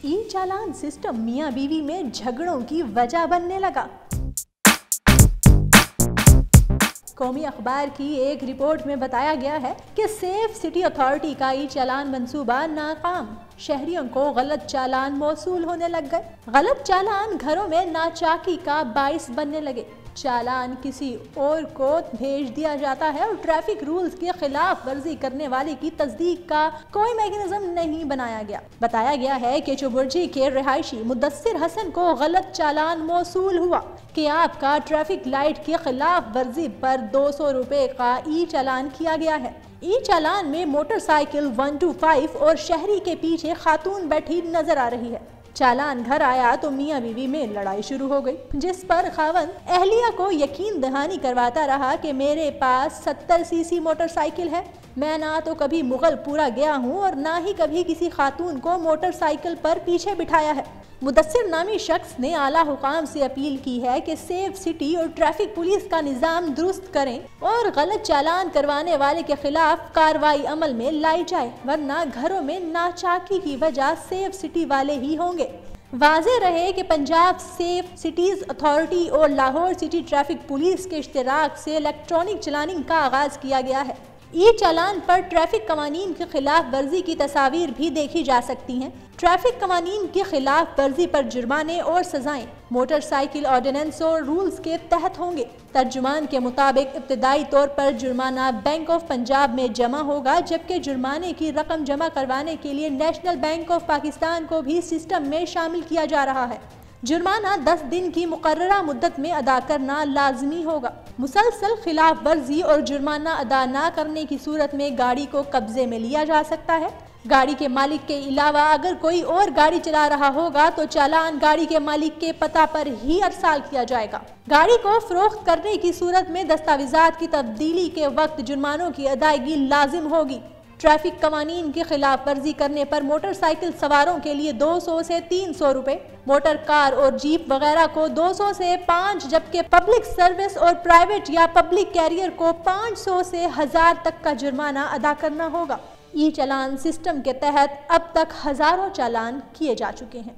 ई चालान system मियां बीवी में झगड़ों की वजह बनने लगा। कौमी अखबार की एक रिपोर्ट में बताया गया है कि सेफ सिटी अथॉरिटी का ई चालान मंसूबा नाकाम। शहरियों को गलत चालान मौसूल होने लग गए। गलत चालान घरों में नाचाकी का बाइस बनने लगे। चालान किसी और को भेज दिया जाता है और ट्रैफिक रूल्स के खिलाफ वर्जी करने वाले की तस्दीक का कोई मैकेनिज्म नहीं बनाया गया। बताया गया है कि चुबुर्जी के रिहायशी मुदस्सिर हसन को गलत चालान मौसूल हुआ कि आपका ट्रैफिक लाइट के खिलाफ वर्जी पर 200 रुपए का ई चालान किया गया है। ई चालान में मोटरसाइकिल 125 और शहरी के पीछे खातून बैठी नजर आ रही है। चालान घर आया तो मियां बीवी में लड़ाई शुरू हो गई, जिस पर खावंद अहलिया को यकीन दहानी करवाता रहा कि मेरे पास 70 सीसी मोटरसाइकिल है, मैं ना तो कभी मुगलपुरा गया हूँ और ना ही कभी किसी खातून को मोटरसाइकिल पर पीछे बिठाया है। मुदस्सिर नामी शख्स ने आला हुकाम से अपील की है कि सेफ सिटी और ट्रैफिक पुलिस का निज़ाम दुरुस्त करें और गलत चालान करवाने वाले के खिलाफ कार्रवाई अमल में लाई जाए, वरना घरों में नाचाकी की वजह सेफ सिटी वाले ही होंगे। वाज़ेह रहे कि पंजाब सेफ सिटीज़ अथॉरिटी और लाहौर सिटी ट्रैफिक पुलिस के इश्तिराक से इलेक्ट्रॉनिक चलानिंग का आगाज किया गया है। ई चालान पर ट्रैफिक कवानीन के खिलाफ वर्जी की तस्वीर भी देखी जा सकती हैं। ट्रैफिक कवानीन के खिलाफ वर्जी पर जुर्माने और सजाएं मोटरसाइकिल ऑर्डिनेंस और रूल्स के तहत होंगे। तर्जुमान के मुताबिक इब्तदाई तौर पर जुर्माना बैंक ऑफ पंजाब में जमा होगा, जबकि जुर्माने की रकम जमा करवाने के लिए नेशनल बैंक ऑफ पाकिस्तान को भी सिस्टम में शामिल किया जा रहा है। जुर्माना 10 दिन की मुकर्ररा मुद्दत में अदा करना लाजमी होगा। मुसलसल खिलाफ वर्जी और जुर्माना अदा न करने की सूरत में गाड़ी को कब्जे में लिया जा सकता है। गाड़ी के मालिक के अलावा अगर कोई और गाड़ी चला रहा होगा तो चालान गाड़ी के मालिक के पता पर ही अरसाल किया जाएगा। गाड़ी को फरोख्त करने की सूरत में दस्तावेजात की तब्दीली के वक्त जुर्मानों की अदायगी लाजिम होगी। ट्रैफिक कवानीन की खिलाफ वर्जी करने पर मोटरसाइकिल सवारों के लिए 200 से 300 रुपए, मोटर कार और जीप वगैरह को 200 से 5, जबकि पब्लिक सर्विस और प्राइवेट या पब्लिक कैरियर को 500 से 1000 तक का जुर्माना अदा करना होगा। ई चालान सिस्टम के तहत अब तक हजारों चालान किए जा चुके हैं।